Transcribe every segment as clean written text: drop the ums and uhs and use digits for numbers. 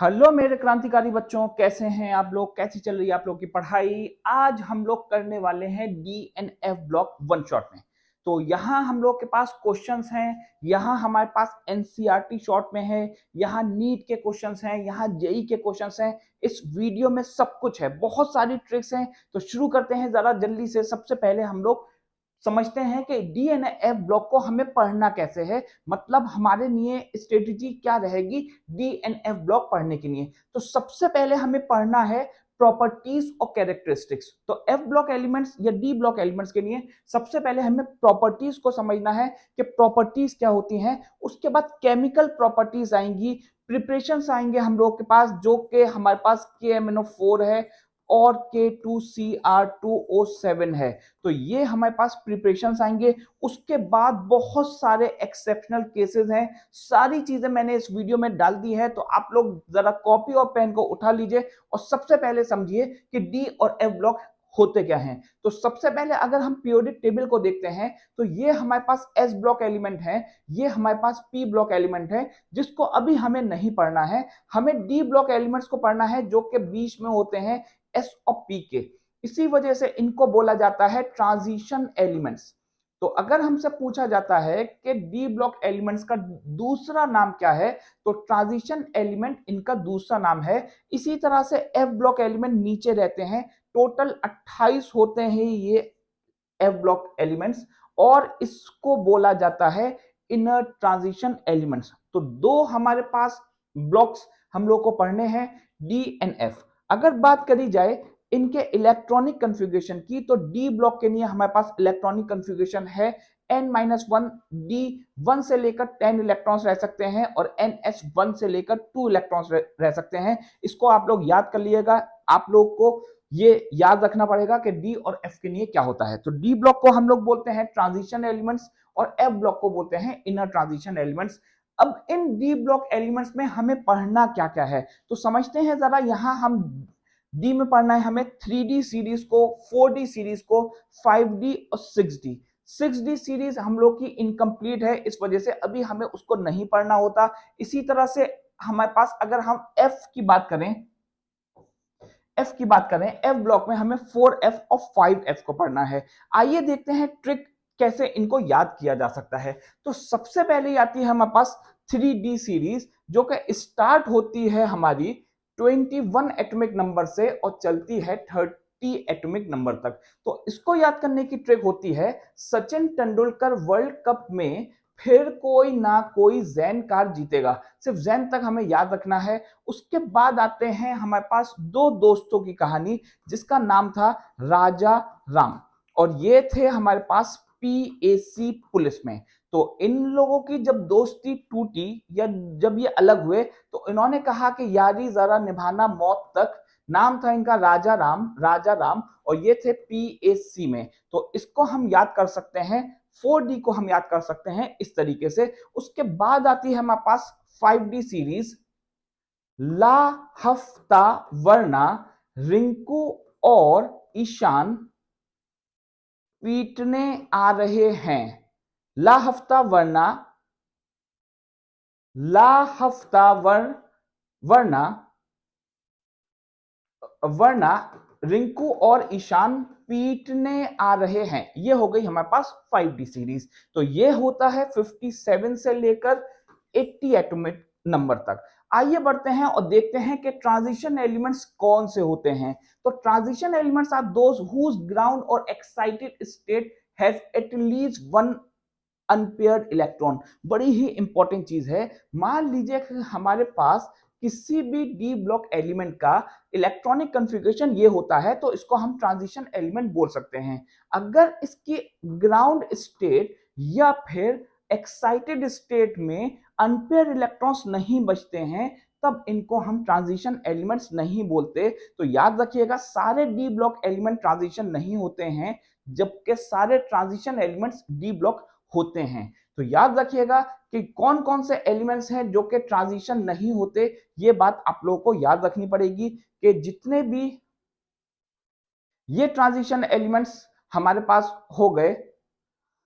Hello मेरे क्रांतिकारी बच्चों, कैसे हैं आप लोग? कैसी चल रही है आप लोग की पढ़ाई? आज हम लोग करने वाले हैं डीएनएफ ब्लॉक वन शॉट में। तो यहाँ हम लोग के पास क्वेश्चंस हैं, यहाँ हमारे पास एनसीईआरटी शॉर्ट में है, यहाँ नीट के क्वेश्चंस हैं, यहाँ जेई के क्वेश्चंस हैं। इस वीडियो में सब कुछ है, बहुत सारी ट्रिक्स हैं। तो शुरू करते हैं जरा जल्दी से। सबसे पहले हम लोग समझते हैं कि डीएनएफ ब्लॉक को हमें पढ़ना कैसे है, मतलब हमारे लिए स्ट्रेटेजी क्या रहेगी डीएनएफ ब्लॉक पढ़ने के लिए। तो सबसे पहले हमें पढ़ना है प्रॉपर्टीज और कैरेक्टरिस्टिक्स। तो एफ ब्लॉक एलिमेंट्स या डी ब्लॉक एलिमेंट्स के लिए सबसे पहले हमें प्रॉपर्टीज को समझना है कि प्रॉपर्टीज क्या होती हैं। उसके बाद केमिकल प्रॉपर्टीज आएंगी, प्रिपरेशंस आएंगे हम लोग के पास, जो कि हमारे पास KMnO4 है और K2Cr2O7 है। तो ये हमारे पास प्रिपरेशंस आएंगे। उसके बाद बहुत सारे एक्सेप्शनल केसेस हैं, सारी चीजें मैंने इस वीडियो में डाल दी है। तो आप लोग जरा कॉपी और पेन को उठा लीजिए और सबसे पहले समझिए कि डी और एफ ब्लॉक होते क्या हैं। तो सबसे पहले अगर हम पीरियोडिक टेबल को देखते हैं तो ये हमारे पास एस ब्लॉक एलिमेंट है, ये हमारे पास पी ब्लॉक एलिमेंट है, जिसको अभी हमें नहीं पढ़ना है। हमें डी ब्लॉक एलिमेंट्स को पढ़ना है जो कि बीच में होते हैं एस और पी के। इसी वजह से इनको बोला जाता है ट्रांजिशन एलिमेंट्स। तो अगर हमसे पूछा जाता है कि डी ब्लॉक एलिमेंट्स का दूसरा नाम क्या है, तो ट्रांजिशन एलिमेंट इनका दूसरा नाम है। इसी तरह से एफ ब्लॉक एलिमेंट नीचे रहते हैं, टोटल 28 होते हैं ये एफ ब्लॉक एलिमेंट्स, और इसको बोला जाता है इनर ट्रांजिशन एलिमेंट्स। तो दो हमारे पास ब्लॉक्स हम लोग को पढ़ने हैं, डी एंड एफ। अगर बात करी जाए इनके इलेक्ट्रॉनिक कन्फिग्रेशन की, तो डी ब्लॉक के लिए हमारे पास इलेक्ट्रॉनिक कन्फिग्रेशन है n-1, डी 1 से लेकर 10 इलेक्ट्रॉन्स रह सकते हैं और ns 1 से लेकर 2 इलेक्ट्रॉन्स रह सकते हैं। इसको आप लोग याद कर लिएगा। आप लोग को ये याद रखना पड़ेगा कि डी और एफ के लिए क्या होता है। तो डी ब्लॉक को हम लोग बोलते हैं ट्रांजिशन एलिमेंट्स और एफ ब्लॉक को बोलते हैं इनर ट्रांजिशन एलिमेंट्स। अब इन डी ब्लॉक एलिमेंट्स में हमें पढ़ना क्या क्या है, तो समझते हैं जरा। यहां हम डी में पढ़ना है हमें 3D सीरीज को, 4D सीरीज को, 5D और 6D। 6D सीरीज हम लोग की इनकम्प्लीट है, इस वजह से अभी हमें उसको नहीं पढ़ना होता। इसी तरह से हमारे पास अगर हम एफ की बात करें, एफ ब्लॉक में हमें 4F और 5F को पढ़ना है। आइए देखते हैं ट्रिक कैसे इनको याद किया जा सकता है। तो सबसे पहले आती है हमारे पास 3D सीरीज, जो कि स्टार्ट होती है हमारी 21 एटॉमिक नंबर से और चलती है 30 एटॉमिक नंबर तक। तो इसको याद करने की ट्रिक होती है, सचिन तेंदुलकर वर्ल्ड कप में फिर कोई ना कोई जैन कार जीतेगा, सिर्फ जैन तक हमें याद रखना है। उसके बाद आते हैं हमारे पास दो दोस्तों की कहानी, जिसका नाम था राजा राम, और ये थे हमारे पास PAC पुलिस में। तो इन लोगों की जब दोस्ती टूटी या जब ये अलग हुए, तो इन्होंने कहा कि यारी जरा निभाना मौत तक। नाम था इनका राजा राम, और ये थे PAC में। तो इसको हम याद कर सकते हैं, 4D को हम याद कर सकते हैं इस तरीके से। उसके बाद आती है हमारे पास 5D सीरीज, ला हफ्ता वरना रिंकू और ईशान पीटने आ रहे हैं। ला हफ्ता वरना रिंकू और ईशान पीटने आ रहे हैं। ये हो गई हमारे पास 5D सीरीज। तो ये होता है 57 से लेकर 80 एटॉमिक नंबर तक। आइए बढ़ते हैं और देखते हैं कि ट्रांजिशन एलिमेंट्स कौन से होते हैं। तो transition elements are those whose ground और excited state has at least one unpaired electron. बड़ी ही इंपॉर्टेंट चीज है। मान लीजिए कि हमारे पास किसी भी डी ब्लॉक एलिमेंट का इलेक्ट्रॉनिक कॉन्फ़िगरेशन ये होता है, तो इसको हम ट्रांजिशन एलिमेंट बोल सकते हैं। अगर इसकी ग्राउंड स्टेट या फिर एक्साइटेड स्टेट में अनपेयर इलेक्ट्रॉन्स नहीं बचते हैं, तब इनको हम ट्रांजिशन एलिमेंट्स नहीं बोलते। तो याद रखिएगा, सारे डी ब्लॉक एलिमेंट ट्रांजिशन नहीं होते हैं, जबकि सारे ट्रांजिशन एलिमेंट्स डी ब्लॉक होते हैं। तो याद रखिएगा कि कौन कौन से एलिमेंट्स हैं जो कि ट्रांजिशन नहीं होते। ये बात आप लोगों को याद रखनी पड़ेगी कि जितने भी ये ट्रांजिशन एलिमेंट्स हमारे पास हो गए,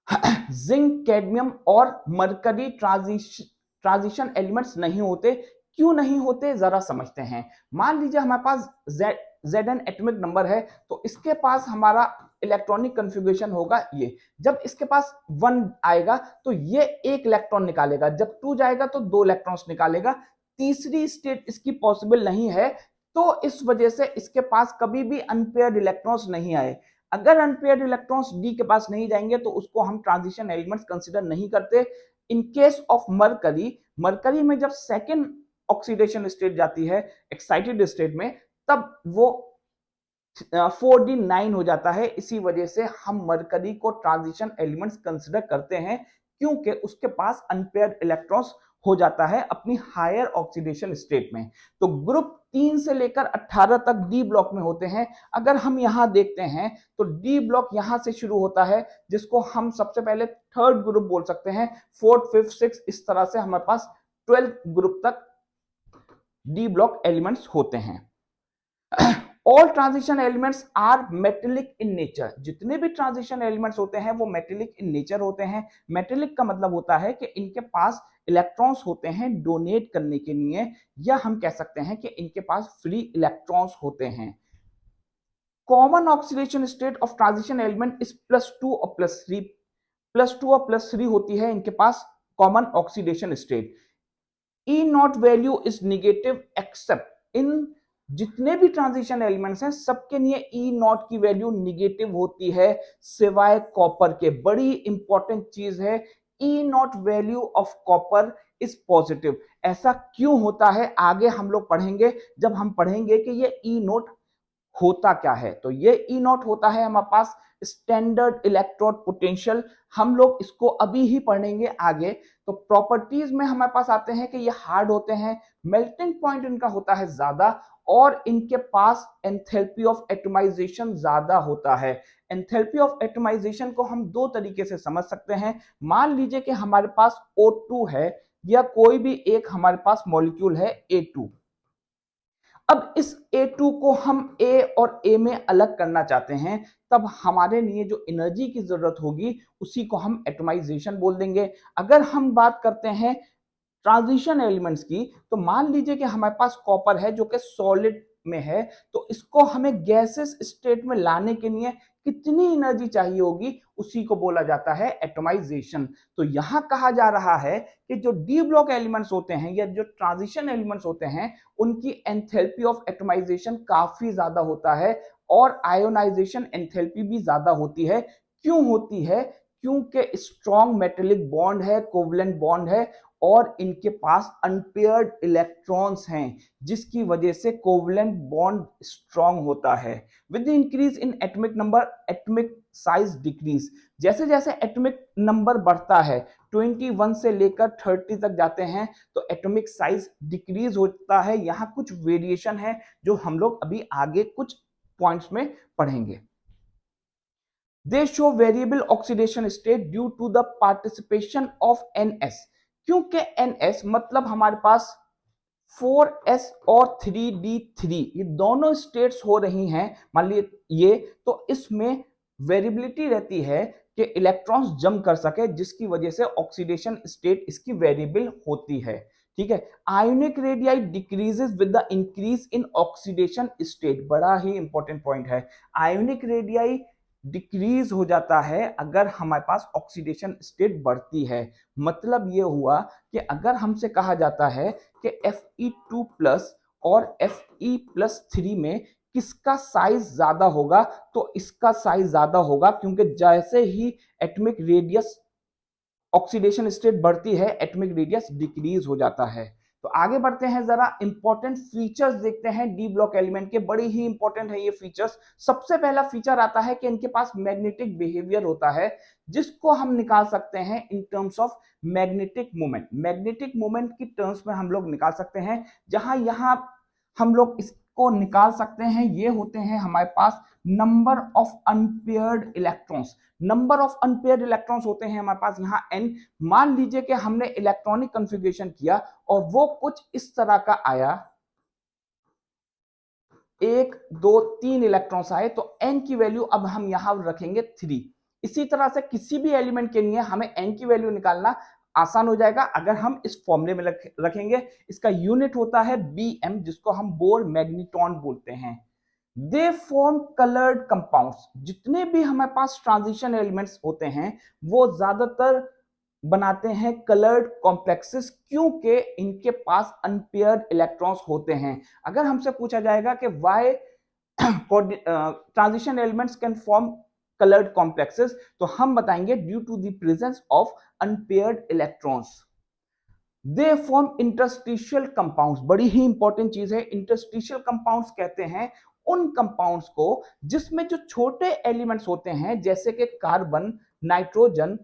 जिंक, कैडमियम और मरकरी ट्रांजिशन एलिमेंट्स नहीं होते। क्यों नहीं होते जरा समझते हैं। मान लीजिए हमारे पास Zn एटॉमिक नंबर है, तो इसके पास हमारा इलेक्ट्रॉनिक कन्फिगरेशन होगा ये। जब इसके पास 1 आएगा तो ये एक इलेक्ट्रॉन निकालेगा, जब 2 जाएगा तो 2 इलेक्ट्रॉन्स निकालेगा। तीसरी स्टेट इसकी पॉसिबल नहीं है, तो इस वजह से इसके पास कभी भी अनपेयर्ड इलेक्ट्रॉन्स नहीं आए। अगर अनपेयर्ड इलेक्ट्रॉन्स डी के पास नहीं जाएंगे तो उसको हम ट्रांजिशन एलिमेंट्स कंसीडर नहीं करते। इन केस ऑफ मरकरी, मरकरी में जब सेकेंड ऑक्सीडेशन स्टेट जाती है एक्साइटेड स्टेट में, तब वो 4d9 हो जाता है। इसी वजह से हम मरकरी को ट्रांजिशन एलिमेंट्स कंसीडर करते हैं, क्योंकि उसके पास अनपेयर्ड इलेक्ट्रॉन्स हो जाता है अपनी हायर ऑक्सीडेशन स्टेट में। तो ग्रुप 3 से लेकर 18 तक डी ब्लॉक में होते हैं। अगर हम यहां देखते हैं तो डी ब्लॉक यहां से शुरू होता है, जिसको हम सबसे पहले थर्ड ग्रुप बोल सकते हैं। फोर्थ, फिफ्थ, सिक्स, इस तरह से हमारे पास 12 ग्रुप तक डी ब्लॉक एलिमेंट्स होते हैं। All transition elements are metallic in nature. जितने भी ट्रांजिशन एलिमेंट्स होते हैं वो मेटेलिक इन नेचर होते हैं। मेटेलिक का मतलब होता है कि इनके पास इलेक्ट्रॉन्स होते हैं डोनेट करने के लिए, या हम कह सकते हैं कि इनके पास फ्री इलेक्ट्रॉन्स होते हैं। Common oxidation state of transition element is +2 और +3। +2 और +3 होती है इनके पास common oxidation state. E not value is negative except in, जितने भी ट्रांजिशन एलिमेंट्स हैं सबके लिए ई नॉट की वैल्यू निगेटिव होती है सिवाय कॉपर के। बड़ी इंपॉर्टेंट चीज है, E not value of copper is positive. ऐसा क्यों होता है आगे हम लोग पढ़ेंगे, जब हम पढ़ेंगे कि ये ई नॉट होता क्या है। तो ये ई नॉट होता है हमारे पास स्टैंडर्ड इलेक्ट्रोड पोटेंशियल। हम लोग इसको अभी ही पढ़ेंगे आगे। तो प्रॉपर्टीज में हमारे पास आते हैं कि ये हार्ड होते हैं, मेल्टिंग पॉइंट इनका होता है ज्यादा, और इनके पास एंथैल्पी ऑफ एटमाइजेशन ज्यादा होता है। एंथैल्पी ऑफ एटमाइजेशन को हम दो तरीके से समझ सकते हैं। मान लीजिए कि हमारे पास O2 है, या कोई भी एक हमारे पास मॉलिक्यूल है A2। अब इस A2 को हम A और A में अलग करना चाहते हैं, तब हमारे लिए जो एनर्जी की जरूरत होगी उसी को हम एटमाइजेशन बोल देंगे। अगर हम बात करते हैं ट्रांजिशन एलिमेंट्स की, तो मान लीजिए कि हमारे पास कॉपर है जो कि सॉलिड में है, तो इसको हमें गैसेस स्टेट में लाने के लिए कितनी एनर्जी चाहिए होगी, उसी को बोला जाता है एटमाइजेशन। तो यहां कहा जा रहा है कि जो डी ब्लॉक एलिमेंट्स होते हैं या जो ट्रांजिशन एलिमेंट्स होते हैं, उनकी एंथैल्पी ऑफ एटमाइजेशन काफी ज्यादा होता है, और आयोनाइजेशन एंथैल्पी भी ज्यादा होती है। क्यों होती है? क्योंकि स्ट्रॉन्ग मेटेलिक बॉन्ड है, कोवलेंट बॉन्ड है, और इनके पास अनपेयर्ड इलेक्ट्रॉन्स हैं, जिसकी वजह से कोवलेंट बॉन्ड स्ट्रॉन्ग होता है। With the increase in atomic number, atomic size decrease. जैसे जैसे एटॉमिक नंबर बढ़ता है, 21 से लेकर 30 तक जाते हैं, तो एटॉमिक साइज डिक्रीज होता है। यहां कुछ वेरिएशन है जो हम लोग अभी आगे कुछ पॉइंट्स में पढ़ेंगे। They show variable oxidation state due to the participation of NS। क्योंकि NS मतलब हमारे पास 4s और 3d3, ये दोनों स्टेट्स हो रही हैं, मान लीजिए ये, तो इसमें वेरिएबिलिटी रहती है कि इलेक्ट्रॉन्स जंप कर सके, जिसकी वजह से ऑक्सीडेशन स्टेट इसकी वेरिएबल होती है। ठीक है। Ionic radii decreases with the increase in oxidation state. बड़ा ही इंपॉर्टेंट पॉइंट है। आयोनिक रेडियाई डिक्रीज हो जाता है अगर हमारे पास ऑक्सीडेशन स्टेट बढ़ती है। मतलब ये हुआ कि अगर हमसे कहा जाता है कि Fe2+ और Fe+3 में किसका साइज ज्यादा होगा, तो इसका साइज ज्यादा होगा, क्योंकि जैसे ही एटॉमिक रेडियस ऑक्सीडेशन स्टेट बढ़ती है, एटॉमिक रेडियस डिक्रीज हो जाता है। तो आगे बढ़ते हैं, जरा इंपॉर्टेंट फीचर्स देखते हैं डी ब्लॉक एलिमेंट के। बड़ी ही इंपॉर्टेंट है ये फीचर्स। सबसे पहला फीचर आता है कि इनके पास मैग्नेटिक बिहेवियर होता है, जिसको हम निकाल सकते हैं in terms of magnetic moment. Magnetic moment की टर्म्स में हम लोग निकाल सकते हैं, जहां यहां हम लोग इसको निकाल सकते हैं। ये होते हैं हमारे पास number of unpaired electrons. Number of unpaired electrons होते हैं हमारे पास यहाँ n। मान लीजिए कि हमने इलेक्ट्रॉनिक कन्फिगरेशन किया और वो कुछ इस तरह का आया, 1 2 3 इलेक्ट्रॉन्स आए, तो n की वैल्यू अब हम यहां रखेंगे 3। इसी तरह से किसी भी एलिमेंट के लिए हमें n की वैल्यू निकालना, आसान हो जाएगा अगर हम इस फॉर्मूले में रखेंगे। इसका यूनिट होता है Bm, जिसको हम बोर मैग्नीट्रॉन बोलते हैं। They form coloured compounds. जितने भी हमारे पास ट्रांजिशन एलिमेंट्स होते हैं वो ज्यादातर बनाते हैं कलर्ड कॉम्प्लेक्सेस, क्योंकि इनके पास अनपेयर्ड इलेक्ट्रॉन्स होते हैं। अगर हमसे पूछा जाएगा कि why transition elements can form coloured complexes, तो हम बताएंगे due to the presence of unpaired electrons. They form interstitial compounds. बड़ी ही इंपॉर्टेंट चीज है। इंटरस्टिशियल कंपाउंड्स कहते हैं उन कंपाउंड्स को जिसमें जो छोटे एलिमेंट्स होते हैं, जैसे कि कार्बन, नाइट्रोजन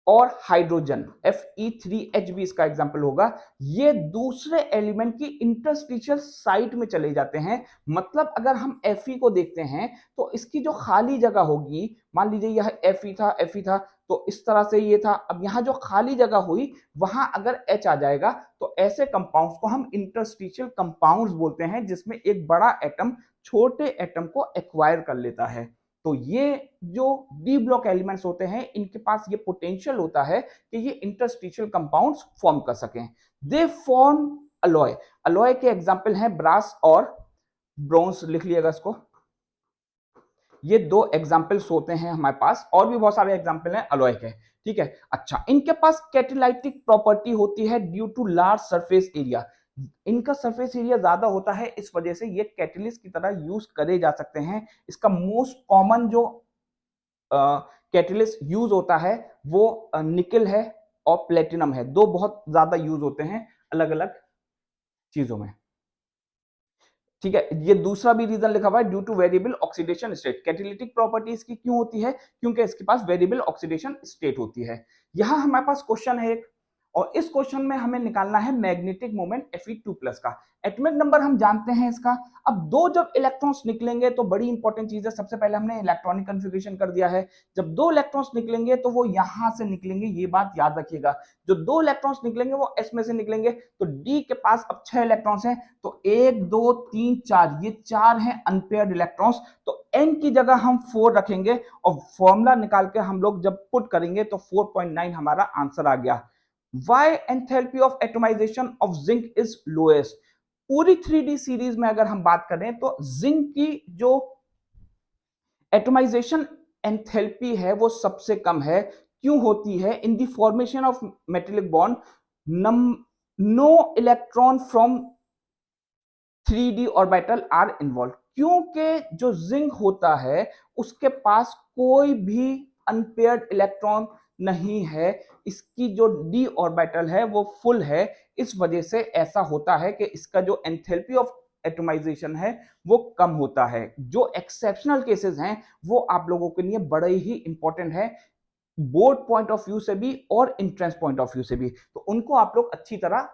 और हाइड्रोजन, Fe3H भी इसका एग्जांपल होगा, ये दूसरे एलिमेंट की इंटरस्टिशियल साइट में चले जाते हैं। मतलब अगर हम Fe को देखते हैं तो इसकी जो खाली जगह होगी, मान लीजिए यह Fe था तो इस तरह से ये था, अब यहां जो खाली जगह हुई वहां अगर H आ जाएगा तो ऐसे कंपाउंड्स को हम इंटरस्टिशियल कंपाउंड्स बोलते हैं, जिसमें एक बड़ा एटम छोटे एटम को एक्वायर कर लेता है। तो ये जो डी ब्लॉक एलिमेंट्स होते हैं इनके पास ये पोटेंशियल होता है कि ये इंटरस्टिशियल कंपाउंड्स फॉर्म कर सकें। They form alloy. अलॉय के एग्जांपल हैं ब्रास और ब्रोंज, लिख लिएगा इसको। ये दो एग्जांपल्स होते हैं हमारे पास, और भी बहुत सारे एग्जांपल हैं अलॉय के, ठीक है। अच्छा, इनके पास कैटालाइटिक प्रॉपर्टी होती है due to large surface area. इनका सरफेस एरिया ज्यादा होता है, इस वजह से ये कैटलिस्ट की तरह यूज करे जा सकते हैं। इसका मोस्ट कॉमन जो कैटलिस्ट यूज होता है वो निकल है और प्लेटिनम है। दो बहुत ज्यादा यूज होते हैं अलग अलग चीजों में, ठीक है। ये दूसरा भी रीजन लिखा हुआ है, due two variable oxidation state. Catalytic property इसकी क्यों होती है? क्योंकि इसके पास वेरिएबल ऑक्सीडेशन स्टेट होती है। यहां हमारे पास क्वेश्चन है एक, और इस क्वेश्चन में हमें निकालना है मैग्नेटिक मोमेंट Fe2+ का। एटॉमिक नंबर हम जानते हैं इसका। अब दो जब इलेक्ट्रॉन्स निकलेंगे तो बड़ी इंपॉर्टेंट चीज है, सबसे पहले हमने इलेक्ट्रॉनिक कन्फिगरेशन कर दिया है। जब दो इलेक्ट्रॉन्स निकलेंगे तो वो यहां से निकलेंगे, ये बात याद रखिएगा। जो दो इलेक्ट्रॉन्स निकलेंगे वो S में से निकलेंगे। तो D के पास अब 6 इलेक्ट्रॉन्स हैं, तो 1 2 3 4, ये 4 हैं अनपेयर्ड इलेक्ट्रॉन्स। तो N की जगह हम 4 रखेंगे और फॉर्मूला निकाल के हम लोग जब पुट करेंगे तो 4.9 हमारा आंसर आ गया। Why enthalpy of atomization of zinc is lowest? पूरी 3D सीरीज में अगर हम बात करें तो जिंक की जो एटोमाइजेशन एंथैल्पी है वो सबसे कम है। क्यों होती है? In the formation of metallic bond no electron from 3D orbital are involve. क्योंकि जो जिंक होता है उसके पास कोई भी अनपेयर्ड इलेक्ट्रॉन नहीं है, इसकी जो डी ऑर्बिटल है वो फुल है। इस वजह से ऐसा होता है कि इसका जो एंथैल्पी ऑफ एटोमाइजेशन है वो कम होता है। जो एक्सेप्शनल केसेस हैं वो आप लोगों के लिए बड़े ही इंपॉर्टेंट है, बोर्ड पॉइंट ऑफ व्यू से भी और एंट्रेंस पॉइंट ऑफ व्यू से भी, तो उनको आप लोग अच्छी तरह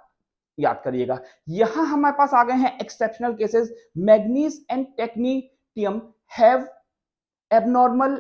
याद करिएगा। यहां हमारे पास आ गए हैं exceptional cases. Manganese and technetium have abnormal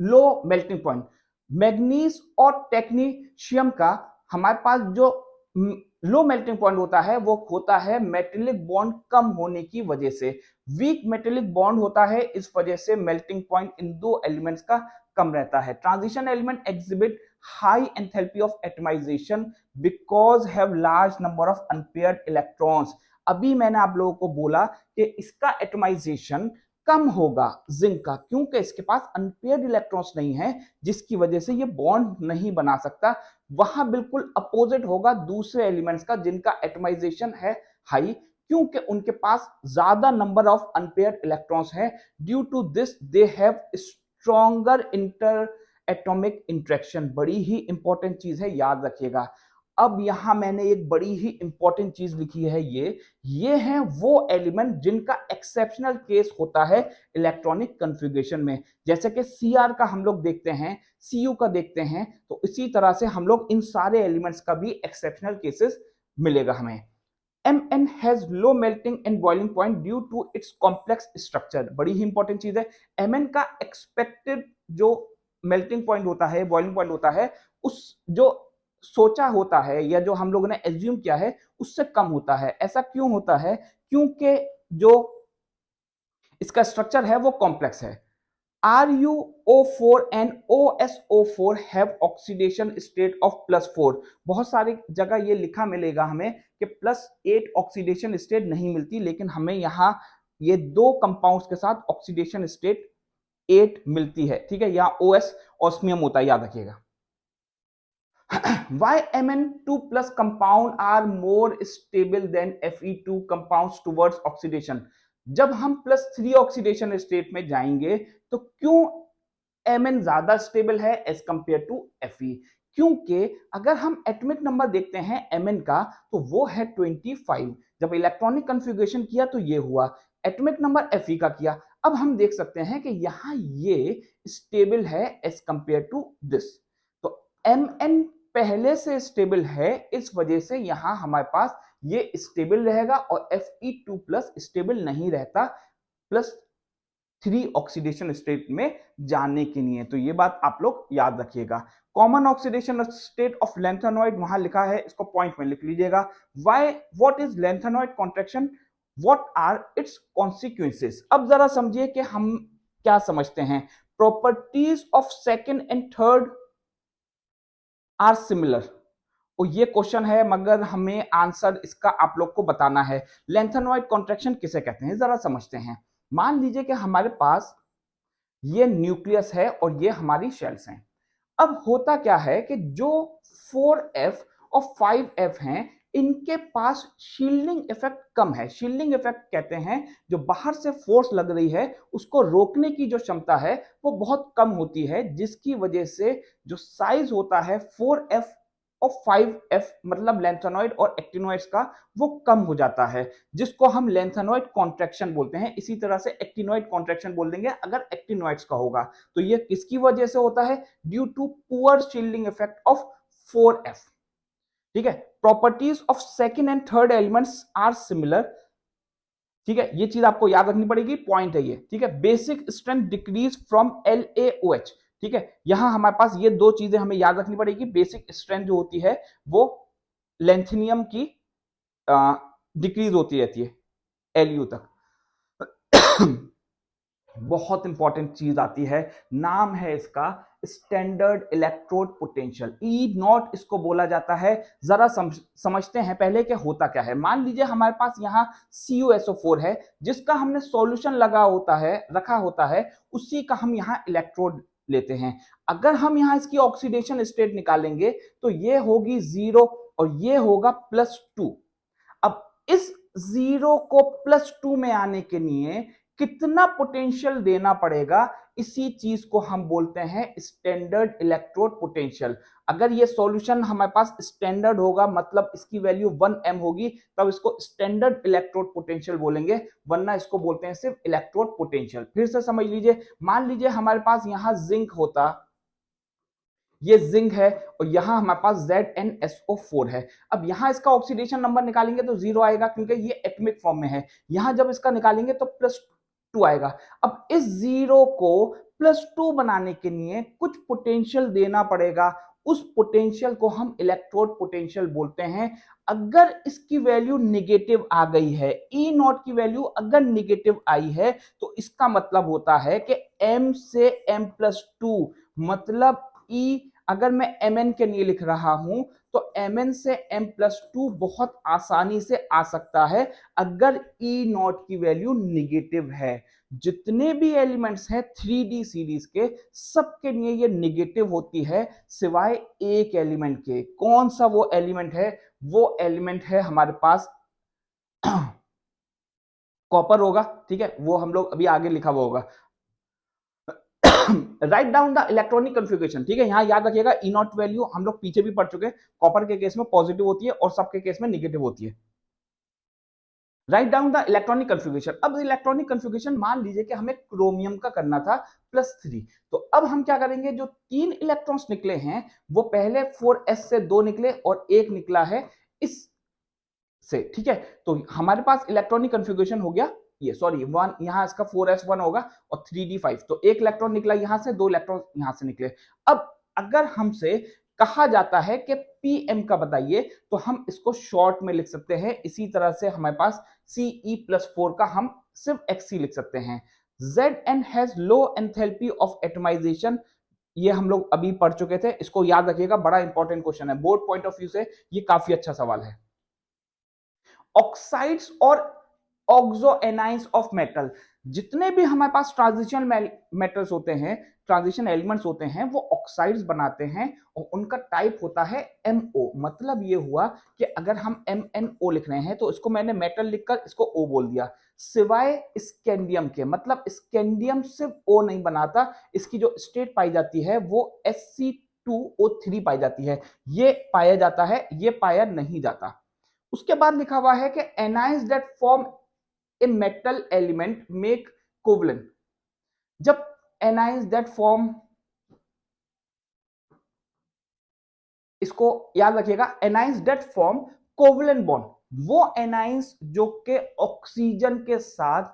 low melting point. Manganese और टेक्नीशियम का हमारे पास जो लो मेल्टिंग पॉइंट होता है वो होता है मेटेलिक बॉन्ड कम होने की वजह से। वीक मेटेलिक बॉन्ड होता है, इस वजह से मेल्टिंग पॉइंट इन दो एलिमेंट्स का कम रहता है। Transition element exhibit high enthalpy of atomisation because have large number of unpaired electrons. अभी मैंने आप लोगों को बोला कि इसका एटमाइजेशन कम होगा जिंक का, क्योंकि इसके पास अनपेयर्ड इलेक्ट्रॉन्स नहीं है, जिसकी वजह से ये बॉन्ड नहीं बना सकता। वहां बिल्कुल अपोजिट होगा दूसरे एलिमेंट्स का जिनका एटमाइजेशन है हाई, क्योंकि उनके पास ज्यादा नंबर ऑफ अनपेयर्ड इलेक्ट्रॉन्स है। Due to this they have stronger inter atomic interaction. बड़ी ही इंपॉर्टेंट चीज है, याद रखिएगा। अब यहां मैंने एक बड़ी ही इंपॉर्टेंट चीज लिखी है, ये है वो एलिमेंट जिनका एक्सेप्शनल केस होता है इलेक्ट्रॉनिक कन्फिगरेशन में। जैसे कि Cr का हम लोग देखते हैं, Cu का देखते हैं, तो इसी तरह से हम लोग इन सारे एलिमेंट्स का भी एक्सेप्शनल केसेस मिलेगा हमें। Mn has low melting and boiling point due to its complex structure। बड़ी ही इंपॉर्टेंट चीज है। Mn का एक्सपेक्टेड जो मेल्टिंग पॉइंट होता है, बॉइलिंग पॉइंट होता है, उस जो सोचा होता है या जो हम लोगों ने एज्यूम किया है उससे कम होता है। ऐसा क्यों होता है? क्योंकि जो इसका स्ट्रक्चर है वो कॉम्प्लेक्स है। RuO4 and OSO4 have oxidation state of +4। बहुत सारी जगह ये लिखा मिलेगा हमें कि +8 ऑक्सीडेशन स्टेट नहीं मिलती, लेकिन हमें यहाँ ये दो कंपाउंड्स के साथ ऑक्सीडेशन स्टेट 8 मिलती है। ठीक है, यहाँ OS ऑस्मियम होता है, याद रखिएगा। Why Mn2 plus compound are more stable than Fe2 compounds towards oxidation? जब हम +3 ऑक्सीडेशन स्टेट में जाएंगे तो क्यों Mn ज्यादा स्टेबल है एज कंपेयर टू Fe? क्योंकि अगर हम एटॉमिक नंबर देखते हैं Mn का तो वो है 25। जब इलेक्ट्रॉनिक कन्फिगरेशन किया तो ये हुआ, एटॉमिक नंबर Fe का किया। अब हम देख सकते हैं कि यहां ये स्टेबल है एज कंपेयर टू दिस। तो Mn पहले से स्टेबल है, इस वजह से यहां हमारे पास ये स्टेबल रहेगा और Fe2 प्लस स्टेबल नहीं रहता +3 ऑक्सीडेशन स्टेट में जाने के लिए। तो ये बात आप लोग याद रखिएगा। Common oxidation state of lanthanoid वहां लिखा है, इसको पॉइंट में लिख लीजिएगा। What is lanthanoid contraction, what are its consequences. अब जरा समझिए कि हम क्या समझते हैं। Properties of second and third are similar, और ये क्वेश्चन है मगर हमें आंसर इसका आप लोग को बताना है। लेंथेनॉइड कॉन्ट्रैक्शन किसे कहते हैं जरा समझते हैं। मान लीजिए कि हमारे पास ये न्यूक्लियस है और ये हमारी शेल्स हैं। अब होता क्या है कि जो 4f और 5f हैं, इनके पास शील्डिंग इफेक्ट कम है। शील्डिंग इफेक्ट कहते हैं जो बाहर से फोर्स लग रही है उसको रोकने की जो क्षमता है वो बहुत कम होती है, जिसकी वजह से जो साइज होता है 4f और 5f मतलब लैंथेनॉइड और एक्टिनॉइड्स का, वो कम हो जाता है, जिसको हम लैंथेनॉइड कॉन्ट्रैक्शन बोलते हैं। इसी तरह से एक्टिनॉइड कॉन्ट्रैक्शन बोल देंगे अगर एक्टिनॉइड्स का होगा। तो ये किसकी वजह से होता है? Due to poor shielding effect of 4f। ठीक है, properties of second and third elements are similar. ठीक है, ये चीज आपको याद रखनी पड़ेगी, पॉइंट है ये। ठीक है, basic strength decrease from LaOH। ठीक है, यहां हमारे पास ये दो चीजें हमें याद रखनी पड़ेगी। बेसिक स्ट्रेंथ जो होती है वो लेंथेनियम की डिक्रीज होती रहती है Lu तक। बहुत इंपॉर्टेंट चीज आती है, नाम है इसका स्टैंडर्ड इलेक्ट्रोड पोटेंशियल, E0 इसको बोला जाता है। जरा समझते हैं पहले कि होता क्या है। मान लीजिए हमारे पास यहाँ CuSO4 है, जिसका हमने सॉल्यूशन रखा होता है, उसी का हम यहाँ इलेक्ट्रोड लेते हैं। अगर हम यहाँ इसकी ऑक्सीडेशन स्टेट निकालेंगे तो ये होगी 0 और ये होगा +2। अब इस 0 को +2 में आने के लिए कितना पोटेंशियल देना पड़ेगा, इसी चीज को हम बोलते हैं स्टैंडर्ड इलेक्ट्रोड पोटेंशियल। अगर ये सॉल्यूशन हमारे पास स्टैंडर्ड होगा मतलब इसकी वैल्यू 1m होगी, तब इसको स्टैंडर्ड इलेक्ट्रोड पोटेंशियल बोलेंगे, वरना इसको बोलते हैं सिर्फ इलेक्ट्रोड पोटेंशियल। फिर से समझ लीजिए, मान लीजिए हमारे पास यहां जिंक होता, ये जिंक है और यहां हमारे पास ZnSO4 है। अब यहां इसका ऑक्सीडेशन नंबर निकालेंगे तो 0 आएगा क्योंकि ये एटॉमिक फॉर्म में है। यहां जब इसका निकालेंगे तो +2 आएगा। अब इस 0 को +2 बनाने के लिए कुछ पोटेंशियल देना पड़ेगा, उस पोटेंशियल को हम इलेक्ट्रोड पोटेंशियल बोलते हैं। अगर इसकी वैल्यू निगेटिव आ गई है, E0 की वैल्यू अगर निगेटिव आई है, तो इसका मतलब होता है कि M से M+2 मतलब E, अगर मैं Mn के लिए लिख रहा हूं तो Mn से M+2 बहुत आसानी से आ सकता है अगर E0 की वैल्यू निगेटिव है। जितने भी एलिमेंट्स हैं 3D सीरीज के, सबके लिए ये निगेटिव होती है सिवाय एक एलिमेंट के। कौन सा वो एलिमेंट है? वो एलिमेंट है हमारे पास कॉपर होगा। ठीक है, वो हम लोग अभी आगे लिखा हुआ होगा। Write down the electronic configuration. ठीक है, यहां याद रखिएगा E0 वैल्यू हम लोग पीछे भी पढ़ चुके हैं, कॉपर के केस में पॉजिटिव होती है और सबके केस में निगेटिव होती है। Write down the electronic configuration. अब इलेक्ट्रॉनिक कन्फिगरेशन मान लीजिए कि हमें क्रोमियम का करना था +3, तो अब हम क्या करेंगे, जो 3 इलेक्ट्रॉन्स निकले हैं वो पहले 4s से 2 निकले और 1 निकला है इस से। ठीक है, तो हमारे पास इलेक्ट्रॉनिक कन्फिगरेशन हो गया ये, सॉरी 1, यहां इसका 4s1 होगा और 3d5, तो एक इलेक्ट्रॉन निकला यहां से, 2 इलेक्ट्रॉन यहां से निकले। अब अगर हमसे कहा जाता है कि pm का बताइए, तो हम इसको शॉर्ट में लिख सकते हैं। इसी तरह से हमारे पास Ce+4 का हम सिर्फ Xc लिख सकते हैं। Zn has low enthalpy of atomization, ये हम लोग अभी पढ़ चुके थे, इसको याद रखिएगा, बड़ा इंपॉर्टेंट क्वेश्चन है, बोर्ड पॉइंट ऑफ व्यू से ये काफी अच्छा सवाल है। ऑक्साइड्स और ऑक्सो एनाइंस ऑफ मेटल, जितने भी हमारे पास ट्रांजिशन मेटल्स होते हैं, ट्रांजिशन एलिमेंट्स होते हैं, वो ऑक्साइड्स बनाते हैं और उनका टाइप होता है MO। मतलब ये हुआ कि अगर हम MnO लिख रहे हैं तो इसको मैंने मेटल लिखकर इसको O बोल दिया, सिवाय स्कैंडियम के। मतलब स्कैंडियम सिर्फ O नहीं बनाता, इसकी जो स्टेट पाई जाती है वो Sc2O3 पाई जाती है, ये पाया जाता है, ये पाया नहीं जाता। उसके बाद लिखा हुआ है कि anions that form a metal element make covalent. जब एनाइंस दैट फॉर्म, इसको याद रखिएगा, anions that form covalent bond, वो एनाइंस जो के ऑक्सीजन के साथ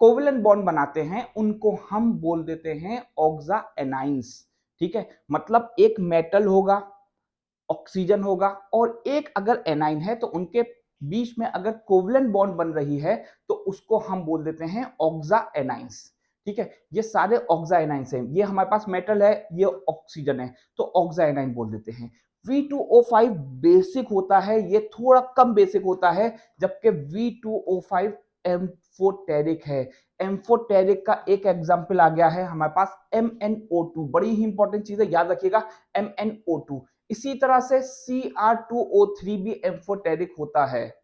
कोवलेंट बॉन्ड बनाते हैं उनको हम बोल देते हैं ऑक्सा एनाइंस। ठीक है, मतलब एक मेटल होगा, ऑक्सीजन होगा और एक अगर एनाइन है तो उनके बीच में अगर कोवलेंट बॉन्ड बन रही है तो उसको हम बोल देते हैं ऑक्सा एनाइंस। ठीक है, ये सारे ऑक्सा एनाइंस हैं, ये हमारे पास मेटल है, ये ऑक्सीजन है, तो ऑक्सा एनाइन बोल देते हैं। V2O5 बेसिक होता है, ये थोड़ा कम बेसिक होता है, जबकि V2O5 एम्फोटेरिक है। एम्फोटेरिक का एक एग्जांपल आ गया है हमारे पास MnO2, बड़ी ही इंपॉर्टेंट चीज है, याद रखिएगा MnO2। इसी तरह से Cr2O3 भी एम्फोटेरिक होता है।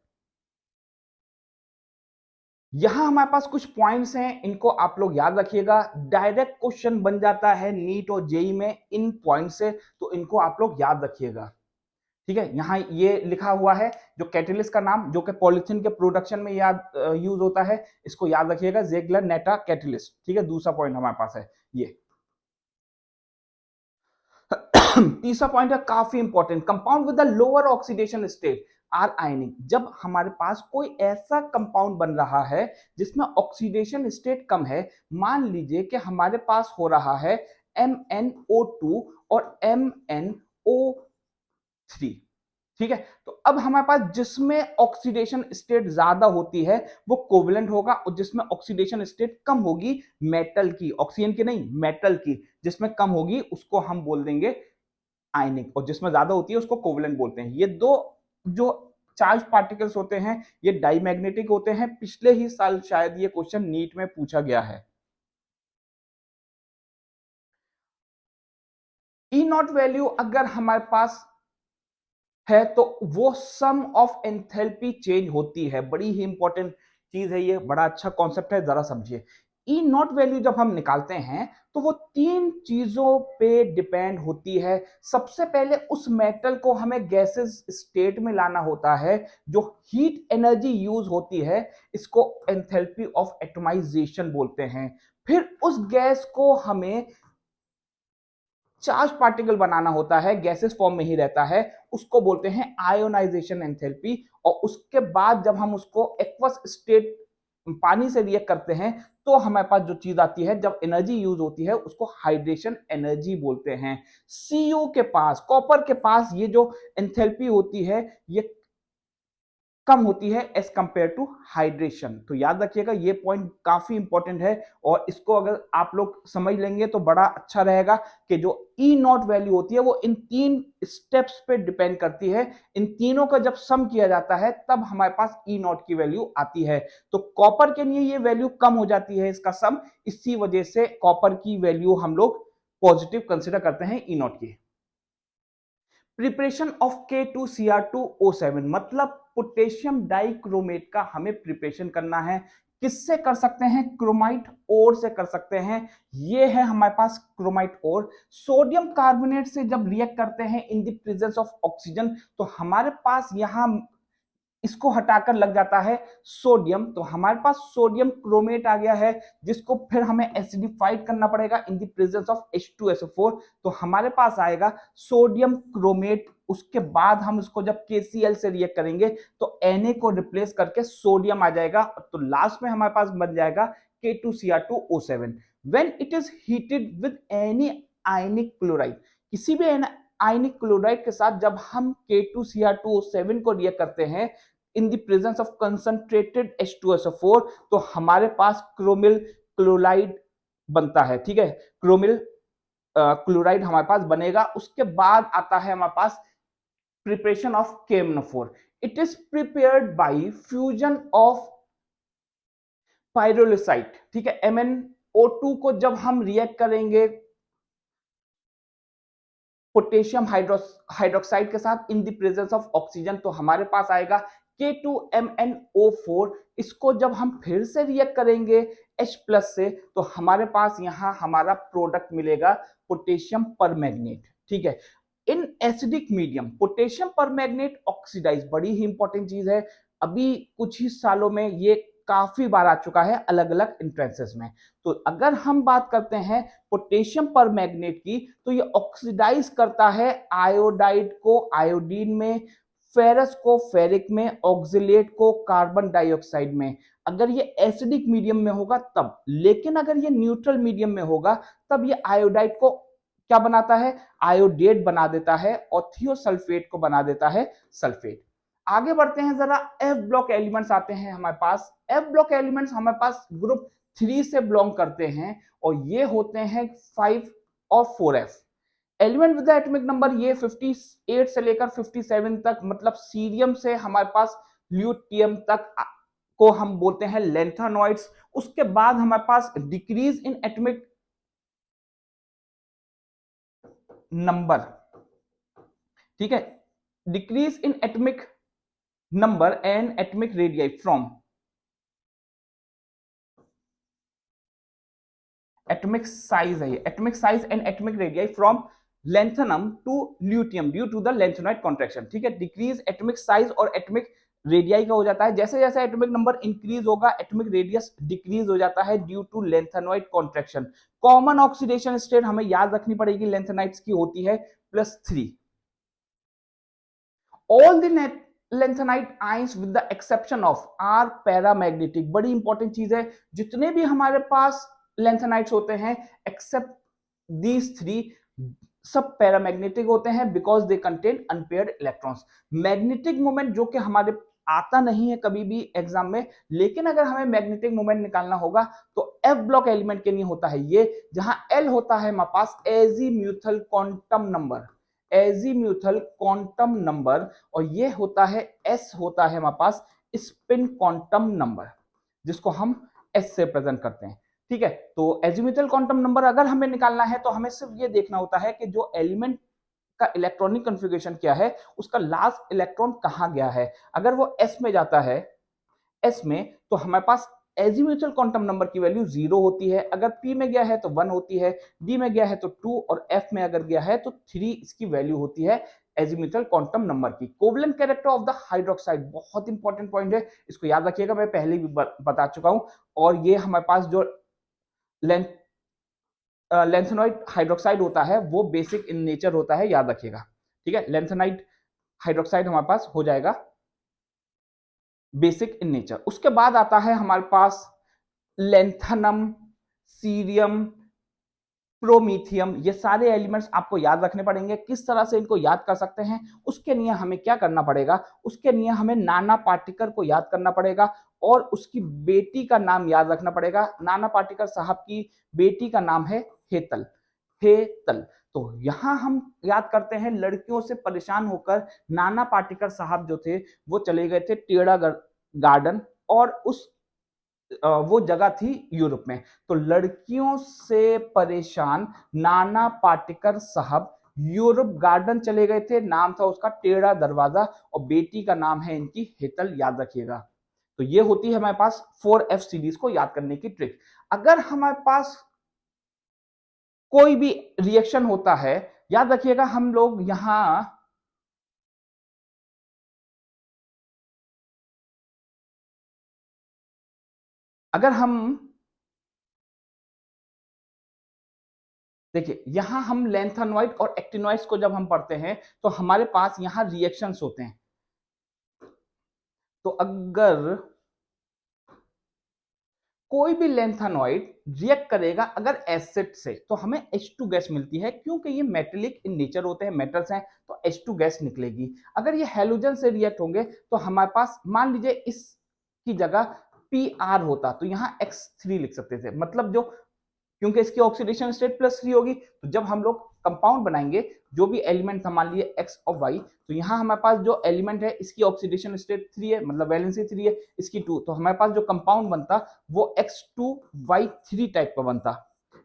यहां हमारे पास कुछ पॉइंट्स हैं, इनको आप लोग याद रखिएगा, डायरेक्ट क्वेश्चन बन जाता है नीट और जेई में इन पॉइंट से, तो इनको आप लोग याद रखिएगा। ठीक है, यहां ये लिखा हुआ है जो कैटेलिस्ट का नाम, जो कि पॉलिथीन के प्रोडक्शन में याद यूज होता है, इसको याद रखिएगा, जेगलर नेटा कैटेलिस्ट। ठीक है, दूसरा पॉइंट हमारे पास है ये। तीसरा पॉइंट है काफी important, compound with the lower oxidation state are ionic. जब हमारे पास कोई ऐसा कंपाउंड बन रहा है जिसमें ऑक्सीडेशन स्टेट कम है, मान लीजिए कि हमारे पास हो रहा है MnO2 और MnO3। ठीक है, तो अब हमारे पास जिसमें ऑक्सीडेशन स्टेट ज्यादा होती है वो कोवलेंट होगा, और जिसमें ऑक्सीडेशन स्टेट कम होगी, मेटल की, ऑक्सीजन की नहीं, मेटल की जिसमें कम होगी, उसको हम बोल देंगे आयनिक, और जिसमें ज्यादा होती है उसको कोवलेंट बोलते हैं। ये दो जो चार्ज पार्टिकल्स होते हैं ये डाईमैग्नेटिक होते हैं, पिछले ही साल शायद ये क्वेश्चन नीट में पूछा गया है। ई नॉट वैल्यू अगर हमारे पास है तो वो सम ऑफ एंथैल्पी चेंज होती है, बड़ी ही इंपॉर्टेंट चीज है ये, बड़ा अच्छा कॉन्सेप्ट है, जरा समझिए। ई नॉट वैल्यू जब हम निकालते हैं तो वो तीन चीजों पे डिपेंड होती है। सबसे पहले उस मेटल को हमें गैसेस स्टेट में लाना होता है, जो हीट एनर्जी यूज होती है, इसको एंथैल्पी ऑफ एटमाइजेशन बोलते हैं। फिर उस गैस को हमें चार्ज पार्टिकल बनाना होता है, गैसेस फॉर्म में ही रहता है, उसको बोलते हैं आयोनाइजेशन एंथैल्पी। और उसके बाद जब हम उसको एक्वस स्टेट पानी से रिएक्ट करते हैं तो हमारे पास जो चीज आती है, जब एनर्जी यूज होती है, उसको हाइड्रेशन एनर्जी बोलते हैं। सीयू के पास, कॉपर के पास ये जो एंथैल्पी होती है ये कम होती है एज कंपेयर टू हाइड्रेशन। तो याद रखिएगा ये पॉइंट काफी इंपॉर्टेंट है, और इसको अगर आप लोग समझ लेंगे तो बड़ा अच्छा रहेगा कि जो ई नॉट वैल्यू होती है वो इन तीन स्टेप्स पे डिपेंड करती है। इन तीनों का जब सम किया जाता है तब हमारे पास ई नॉट की वैल्यू आती है। तो कॉपर के लिए ये वैल्यू कम हो जाती है इसका सम, इसी वजह से कॉपर की वैल्यू हम लोग पॉजिटिव कंसिडर करते हैं ई नॉट की। प्रिपरेशन ऑफ K2Cr2O7, मतलब पोटेशियम डाइक्रोमेट का हमें प्रिपरेशन करना है। किससे कर सकते हैं? क्रोमाइट ओर से कर सकते हैं। ये है हमारे पास क्रोमाइट ओर। सोडियम कार्बोनेट से जब रिएक्ट करते हैं in the presence of oxygen तो हमारे पास यहां इसको हटाकर लग जाता है सोडियम, तो हमारे पास सोडियम क्रोमेट आ गया है, जिसको फिर हमें एसिडिफाइड करना पड़ेगा in the presence of H2SO4, तो हमारे पास आएगा सोडियम क्रोमेट। उसके बाद हम इसको जब KCl से रिएक्ट करेंगे तो Na को रिप्लेस करके सोडियम आ जाएगा, तो लास्ट में हमारे पास बन जाएगा K2Cr2O7। When it is heated with any ionic chloride, किसी भी आयनिक क्लोराइड के साथ जब हम K2Cr2O7 को रिएक्ट करते हैं in the presence of concentrated H2SO4 तो हमारे पास क्रोमिल क्लोराइड बनता है, ठीक है, क्रोमिल क्लोराइड हमारे पास बनेगा। उसके बाद आता है हमारे पास preparation of KMnO4। It is prepared by fusion of pyrolusite, ठीक है, MnO2 को जब हम रिएक्ट करेंगे पोटेशियम हाइड्रोक्साइड के साथ in the presence of oxygen तो हमारे पास आएगा K2MnO4। इसको जब हम फिर से रिएक्ट करेंगे H+ से तो हमारे पास यहां हमारा प्रोडक्ट मिलेगा पोटेशियम परमैंगनेट, ठीक है। In acidic medium potassium permanganate oxidise, बड़ी ही इंपॉर्टेंट चीज है, अभी कुछ ही सालों में ये काफी बार आ चुका है अलग अलग इंट्रेंसेस में। तो अगर हम बात करते हैं पोटेशियम परमैंगनेट की तो ये ऑक्सीडाइज करता है आयोडाइड को आयोडीन में, फेरस को फेरिक में, ऑक्जिलेट को कार्बन डाइऑक्साइड में। अगर ये एसिडिक मीडियम में होगा तब, लेकिन अगर ये न्यूट्रल मीडियम में होगा तब ये आयोडाइड को क्या बनाता है, आयोडेट बना देता है और थियोसल्फेट को बना देता है सल्फेट। आगे बढ़ते हैं जरा, एफ ब्लॉक एलिमेंट्स आते हैं हमारे पास। एफ ब्लॉक एलिमेंट्स हमारे पास ग्रुप 3 से बिलोंग करते हैं और ये होते हैं 5 और 4F element with atomic number. ये 58 से लेकर 57 तक, मतलब सीरियम से हमारे पास ल्यूटियम तक को हम बोलते हैं लैंथेनॉइड्स। उसके बाद हमारे पास डिक्रीज इन एटॉमिक नंबर, ठीक है, decrease in atomic number and atomic radii from atomic size है, atomic size and atomic radii from lanthanum to lutetium due to the lanthanoid contraction, ठीक है। डिक्रीज एटॉमिक साइज और atomic radii का हो जाता है, जैसे जैसे एटॉमिक नंबर इंक्रीज होगा एटॉमिक रेडियस डिक्रीज हो जाता है due to lanthanoid contraction. Common oxidation state हमें याद रखनी पड़ेगी लैंथेनाइड्स की होती है +3। All the lanthanide ions with the exception of are paramagnetic, बड़ी इंपॉर्टेंट चीज है, जितने भी हमारे पास लैंथेनाइड्स होते हैं एक्सेप्ट दीज 3 सब पैरामैग्नेटिक होते हैं because they contain unpaired electrons. Magnetic moment जो कि हमारे आता नहीं है कभी भी एग्जाम में, लेकिन अगर हमें मैग्नेटिक मोमेंट निकालना होगा तो एफ ब्लॉक एलिमेंट के लिए होता है ये, जहां एल होता है हमारे पास azimuthal quantum number, azimuthal quantum number, और ये होता है एस होता है हमारे पास स्पिन क्वांटम नंबर, जिसको हम एस से प्रेजेंट करते हैं, ठीक है। तो एजीम्यूथल क्वांटम नंबर अगर हमें निकालना है तो हमें सिर्फ ये देखना होता है कि जो एलिमेंट का इलेक्ट्रॉनिक कॉन्फ़िगरेशन क्या है, उसका लास्ट इलेक्ट्रॉन कहां गया है। अगर वो एस में जाता है, एस में, तो हमारे पास एजीम्यूथल क्वांटम नंबर की वैल्यू 0 होती है, अगर पी में गया है तो 1 होती है, डी में गया है तो 2 और एफ में अगर गया है तो 3 इसकी वैल्यू होती है एजीम्यूथल क्वांटम नंबर की। Covalent character of the hydroxide बहुत इंपॉर्टेंट पॉइंट है, इसको याद रखिएगा, मैं पहले भी बता चुका हूं। और ये हमारे पास जो लैंथेनॉइड हाइड्रोक्साइड होता है वो बेसिक इन नेचर होता है, याद रखिएगा, ठीक है। लैंथेनाइड हाइड्रोक्साइड हमारे पास हो जाएगा बेसिक इन नेचर। उसके बाद आता है हमारे पास लैंथेनम, सीरियम, प्रोमीथियम, ये सारे एलिमेंट्स आपको याद रखने पड़ेंगे। किस तरह से इनको याद कर सकते हैं, उसके लिए हमें क्या करना पड़ेगा, उसके लिए हमें नाना पाटेकर को याद करना पड़ेगा और उसकी बेटी का नाम याद रखना पड़ेगा। नाना पाटेकर साहब की बेटी का नाम है हेतल, हेतल। तो यहां हम याद करते हैं, लड़कियों से परेशान होकर नाना पाटेकर साहब जो थे वो चले गए थे टेड़ा गार्डन, और उस वो जगह थी यूरोप में। तो लड़कियों से परेशान नाना पाटेकर साहब यूरोप गार्डन चले गए थे, नाम था उसका टेढ़ा दरवाजा, और बेटी का नाम है इनकी हेतल, याद रखिएगा। तो ये होती है हमारे पास 4F सीरीज को याद करने की ट्रिक। अगर हमारे पास कोई भी रिएक्शन होता है, याद रखिएगा हम लोग यहां अगर हम देखिए, यहां हम लैंथेनॉइड और एक्टिनॉइड्स को जब हम पढ़ते हैं तो हमारे पास यहां रिएक्शंस होते हैं। तो अगर कोई भी लैंथेनॉइड रिएक्ट करेगा अगर एसिड से तो हमें H2 गैस मिलती है, क्योंकि ये मेटेलिक इन नेचर होते हैं, मेटल्स हैं, तो H2 गैस निकलेगी। अगर ये हैलोजन से रिएक्ट होंगे तो हमारे पास मान लीजिए इसकी जगह Pr होता तो यहाँ X3 लिख सकते थे, मतलब जो, क्योंकि इसकी ऑक्सीडेशन स्टेट +3 होगी, तो जब हम लोग कंपाउंड बनाएंगे जो भी एलिमेंट था, मान लिए x और y, तो यहाँ हमारे पास जो एलिमेंट है इसकी ऑक्सीडेशन स्टेट 3 है, मतलब वैलेंसी 3 है, इसकी 2, तो हमारे पास जो कंपाउंड बनता वो X2Y3 टाइप का बनता।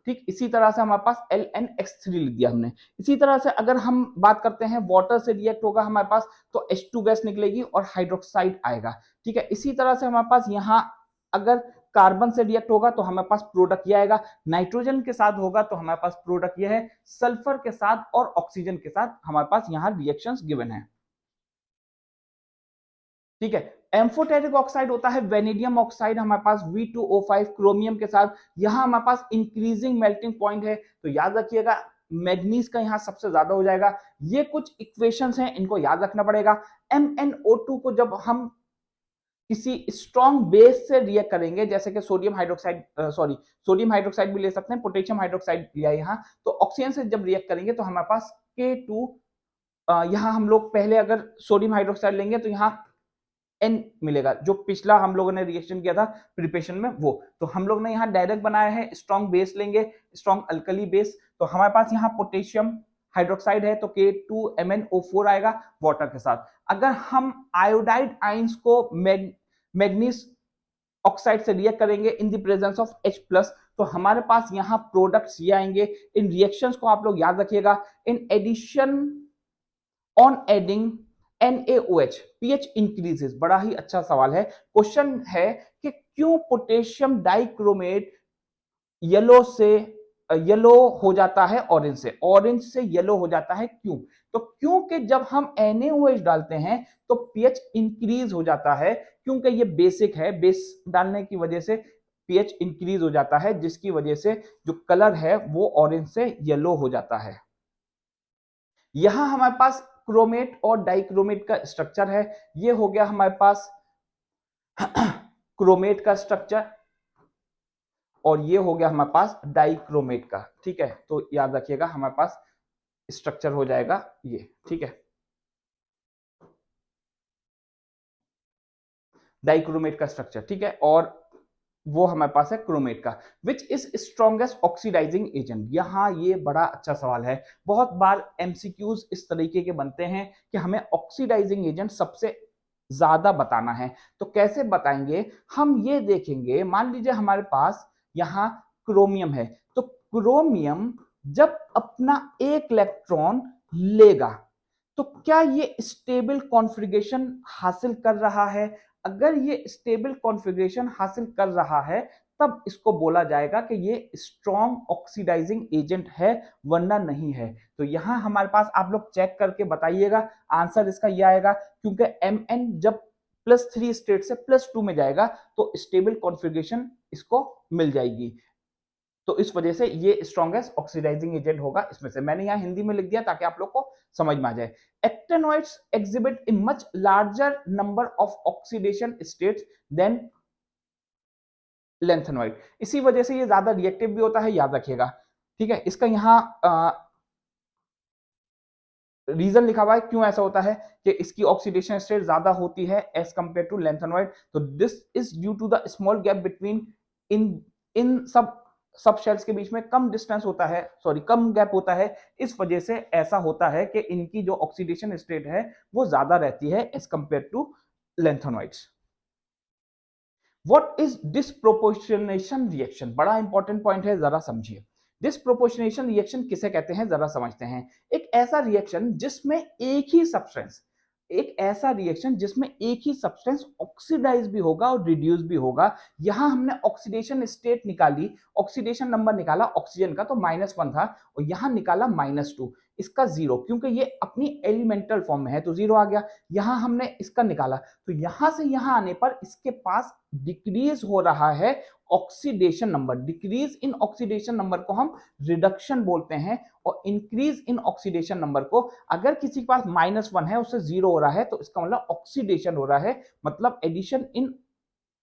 ठीक, इसी तरह से हमारे पास LnX3 लिख दिया हमने। इसी तरह से अगर हम बात करते हैं वाटर से रिएक्ट होगा हमारे पास तो H2 गैस निकलेगी और हाइड्रोक्साइड आएगा। ठीक है, इसी तरह से हमारे पास यहाँ अगर कार्बन से रिएक्ट होगा तो हमारे पास प्रोडक्ट ये आएगा, नाइट्रोजन के साथ होगा तो हमारे पास प्रोडक्ट ये है, सल्फर के साथ और ऑक्सीजन के साथ हमारे पास यहां रिएक्शंस गिवन है। ठीक है, एम्फोटेरिक ऑक्साइड होता है वेनेडियम ऑक्साइड हमारे पास V2O5 क्रोमियम के साथ, यहां हमारे पास इंक्रीजिंग मेल्टिंग पॉइंट है, तो याद रखिएगा मैग्नीज का यहां सबसे ज्यादा हो जाएगा। ये कुछ इक्वेशंस हैं, इनको याद रखना पड़ेगा। MnO2 को जब हम किसी स्ट्रॉन्ग बेस से रिएक्ट करेंगे, जैसे कि सोडियम हाइड्रोक्साइड, सोडियम हाइड्रोक्साइड भी ले सकते हैं, पोटेशियम हाइड्रोक्साइड लिया यहाँ, तो ऑक्सीजन से जब रिएक्ट करेंगे तो हमारे पास K2, यहाँ हम लोग पहले अगर सोडियम हाइड्रोक्साइड लेंगे तो यहाँ N मिलेगा, जो पिछला हम लोगों ने रिएक्शन किया था प्रिपरेशन में वो, तो हम लोग ने यहाँ डायरेक्ट बनाया है, स्ट्रॉन्ग बेस लेंगे, स्ट्रॉन्ग अल्कली बेस, तो हमारे पास यहाँ पोटेशियम हाइड्रोक्साइड है तो K2MnO4 आएगा वाटर के साथ। अगर हम आयोडाइड आइंस को मैग्नीज ऑक्साइड से रिएक्ट करेंगे in the presence of H+, तो हमारे पास यहाँ प्रोडक्ट्स ये आएंगे। इन रिएक्शंस को आप लोग याद रखिएगा। In addition on adding NaOH pH increases, बड़ा ही अच्छा सवाल है। क्वेश्चन है कि क्यों पोटेशियम डाइक्रोमेट येलो हो जाता है ऑरेंज से येलो हो जाता है, क्यों? तो क्योंकि जब हम NaOH डालते हैं तो pH इंक्रीज हो जाता है, क्योंकि ये बेसिक है, बेस डालने की वजह से pH इंक्रीज हो जाता है, जिसकी वजह से जो कलर है वो ऑरेंज से येलो हो जाता है। यहां हमारे पास क्रोमेट और डाइक्रोमेट का स्ट्रक्चर है, ये हो गया हमारे पास क्रोमेट का स्ट्रक्चर और ये हो गया हमारे पास डाइक्रोमेट का। ठीक है, तो याद रखिएगा हमारे पास स्ट्रक्चर हो जाएगा ये। ठीक है, डाइक्रोमेट का स्ट्रक्चर, ठीक है, और वो हमारे पास है क्रोमेट का। Which is strongest oxidising agent, यहां ये बड़ा अच्छा सवाल है, बहुत बार एमसीक्यूज इस तरीके के बनते हैं कि हमें ऑक्सीडाइजिंग एजेंट सबसे ज्यादा बताना है, तो कैसे बताएंगे हम ये देखेंगे। मान लीजिए हमारे पास यहाँ क्रोमियम है, तो क्रोमियम जब अपना एक इलेक्ट्रॉन लेगा तो क्या ये स्टेबल कॉन्फ़िगरेशन हासिल कर रहा है? अगर ये स्टेबल कॉन्फ़िगरेशन हासिल कर रहा है तब इसको बोला जाएगा कि ये स्ट्रॉन्ग ऑक्सीडाइजिंग एजेंट है, वरना नहीं है। तो यहां हमारे पास आप लोग चेक करके बताइएगा, आंसर इसका ये आएगा, क्योंकि Mn जब +3 स्टेट से +2 में जाएगा तो स्टेबल कॉन्फ़िगरेशन इसको मिल जाएगी, तो इस वजह से ये स्ट्रॉन्गेस्ट ऑक्सीडाइजिंग एजेंट होगा इसमें से। मैंने यहाँ हिंदी में लिख दिया ताकि आप लोग को समझ में आ जाए। Actinoids exhibit a much larger number of oxidation states than lanthanoid, इसी वजह से ये ज्यादा रिएक्टिव भी होता है, याद रखिएगा। ठीक है, इसका यहाँ रीजन लिखा हुआ है क्यों ऐसा होता है कि इसकी ऑक्सीडेशन स्टेट ज्यादा होती है एज कंपेयर टू लैंथेनॉइड। तो this is due to the small gap between इन सब शेल्स के बीच में कम डिस्टेंस होता है, कम गैप होता है, इस वजह से ऐसा होता है कि इनकी जो ऑक्सीडेशन स्टेट है वो ज्यादा रहती है as compare to lanthanoids. What is disproportionation reaction, बड़ा इंपॉर्टेंट पॉइंट है, जरा समझिए। डिस्प्रोपोर्शनेशन रिएक्शन किसे कहते हैं जरा समझते हैं। एक ऐसा रिएक्शन जिसमें एक ही सब्सटेंस ऑक्सीडाइज भी होगा और रिड्यूस भी होगा। यहां हमने ऑक्सीडेशन स्टेट निकाली, ऑक्सीडेशन नंबर निकाला ऑक्सीजन का तो -1 था, और यहां निकाला -2, इसका 0, क्योंकि ये अपनी एलिमेंटल फॉर्म में है तो 0 आ गया। यहां हमने इसका निकाला तो यहां से यहां आने पर इसके पास डिक्रीज हो रहा है oxidation number. Decrease in oxidation number को हम रिडक्शन बोलते हैं, और इंक्रीज इन ऑक्सीडेशन नंबर को, अगर किसी के पास -1 है उससे 0 हो रहा है तो इसका मतलब ऑक्सीडेशन हो रहा है, मतलब addition in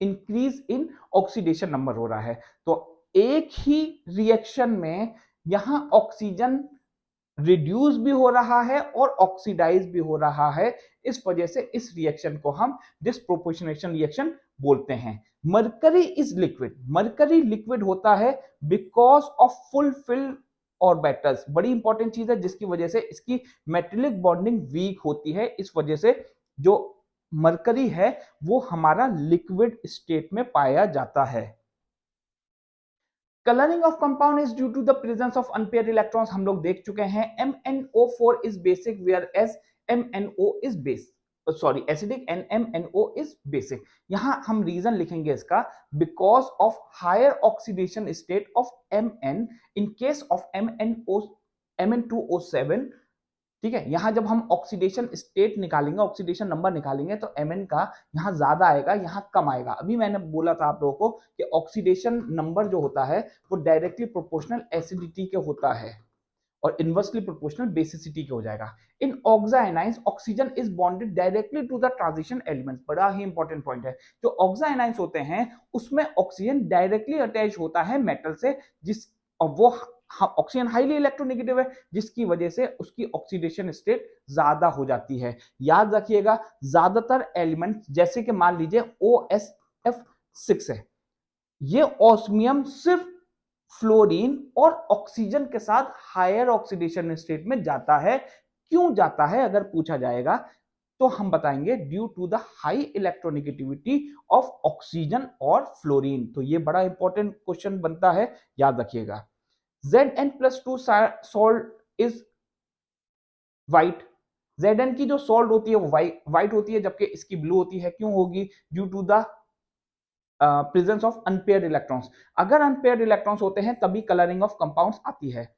increase in oxidation number हो रहा है। तो एक ही रिएक्शन में यहां ऑक्सीजन रिड्यूस भी हो रहा है और ऑक्सीडाइज भी हो रहा है। इस वजह से इस रिएक्शन को हम डिस्प्रोपोर्शनेशन रिएक्शन बोलते हैं। Mercury is liquid, mercury liquid होता है बिकॉज ऑफ फुलफिल्ड ऑर्बिटल्स। बड़ी इंपॉर्टेंट चीज है जिसकी वजह से इसकी मेटेलिक बॉन्डिंग वीक होती है। इस वजह से जो मरकरी है वो हमारा लिक्विड स्टेट में पाया जाता है। Colouring of compound is due to the presence of unpaired electrons, हम लोग देख चुके हैं। MnO4 is basic whereas MnO is base, sorry acidic, and MnO is basic. यहां हम रीजन लिखेंगे इसका, because of higher oxidation state of Mn in case of Mn2O7। ठीक है, यहां जब हम ऑक्सीडेशन स्टेट निकालेंगे, ऑक्सीडेशन नंबर निकालेंगे, तो Mn का यहां ज्यादा आएगा, यहां कम आएगा। अभी मैंने बोला था आप लोगों को कि ऑक्सीडेशन नंबर जो होता है वो डायरेक्टली प्रोपोर्शनल एसिडिटी के होता है और इनवर्सली प्रोपोर्शनल बेसिसिटी के हो जाएगा। In oxyanions oxygen is bonded directly to the transition element. बड़ा ही इंपॉर्टेंट पॉइंट है। जो ऑक्साइनाइंस होते हैं उसमें ऑक्सीजन डायरेक्टली अटैच होता है मेटल से, जिस और वो ऑक्सीजन हाईली इलेक्ट्रोनेगेटिव है, जिसकी वजह से उसकी ऑक्सीडेशन स्टेट ज्यादा हो जाती है। याद रखिएगा, ज्यादातर एलिमेंट जैसे कि मान लीजिए OSF6 है, ये ऑस्मियम सिर्फ फ्लोरीन और ऑक्सीजन के साथ हायर ऑक्सीडेशन स्टेट में जाता है। क्यों जाता है अगर पूछा जाएगा तो हम बताएंगे due to the high electronegativity of oxygen और फ्लोरीन। तो ये बड़ा इंपॉर्टेंट क्वेश्चन बनता है, याद रखिएगा। Zn+2 salt is white. Zn की जो सॉल्ट होती है वो व्हाइट होती है, जबकि इसकी ब्लू होती है। क्यों होगी? Due to the presence of unpaired electrons. अगर अनपेयर्ड इलेक्ट्रॉन्स होते हैं तभी कलरिंग ऑफ कंपाउंड्स आती है।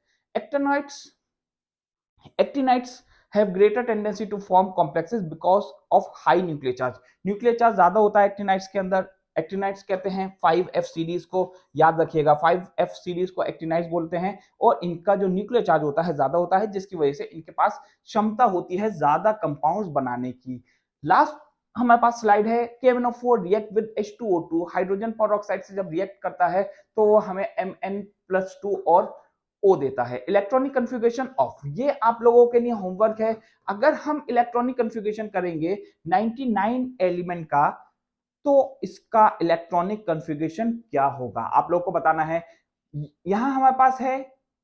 Actinides have greater tendency to form complexes because of high nuclear charge। Nuclear charge ज्यादा होता है एक्टिनाइट्स के अंदर। एक्टिनाइट्स कहते हैं 5F सीरीज को, याद रखिएगा 5F सीरीज को एक्टिनाइट्स बोलते हैं, और इनका जो न्यूक्लियर चार्ज होता है ज्यादा होता है, जिसकी वजह से इनके पास क्षमता होती है ज्यादा कंपाउंड्स बनाने की। लास्ट हमारे पास स्लाइड है, KMnO4 react with H2O2। Hydrogen peroxide से जब रिएक्ट करता है तो वो हमें Mn+2 और O देता है। इलेक्ट्रॉनिक कन्फिगरेशन ऑफ, ये आप लोगों के लिए होमवर्क है। अगर हम इलेक्ट्रॉनिक कन्फिगरेशन करेंगे 99 एलिमेंट का, तो इसका इलेक्ट्रॉनिक कन्फिगरेशन क्या होगा आप लोगों को बताना है। यहां हमारे पास है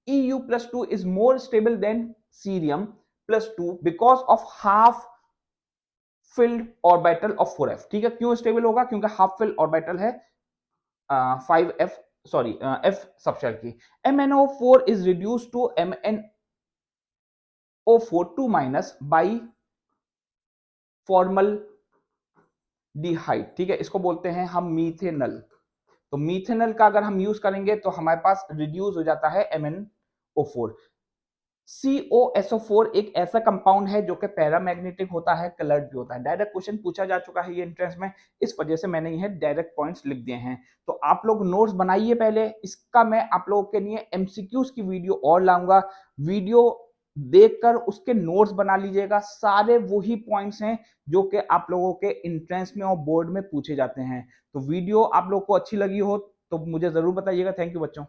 EU+2 is more stable then Cerium+2 because of half filled orbital of 4F। ठीक है, क्यों स्टेबल होगा? क्योंकि हाफ फिल्ड ऑर्बिटल है 5F, सॉरी F सबशेल की। MnO4 is reduced to MnO4 by formaldehyde. ठीक है, इसको बोलते हैं हम मीथेनल। तो मीथेनल का अगर हम यूज करेंगे तो हमारे पास रिड्यूस हो जाता है MnO4। COSO4 एक ऐसा कंपाउंड है जो कि पैरामैग्नेटिक होता है, कलर्ड भी होता है। डायरेक्ट क्वेश्चन पूछा जा चुका है ये एंट्रेंस में, इस वजह से मैंने ये डायरेक्ट पॉइंट्स लिख दिए हैं। तो आप लोग नोट्स बनाइए पहले, इसका मैं आप लोगों के लिए MCQs की वीडियो और लाऊंगा। वीडियो देखकर उसके नोट्स बना लीजिएगा। सारे वही पॉइंट्स हैं जो कि आप लोगों के एंट्रेंस में और बोर्ड में पूछे जाते हैं। तो वीडियो आप लोग को अच्छी लगी हो तो मुझे जरूर बताइएगा। थैंक यू बच्चों।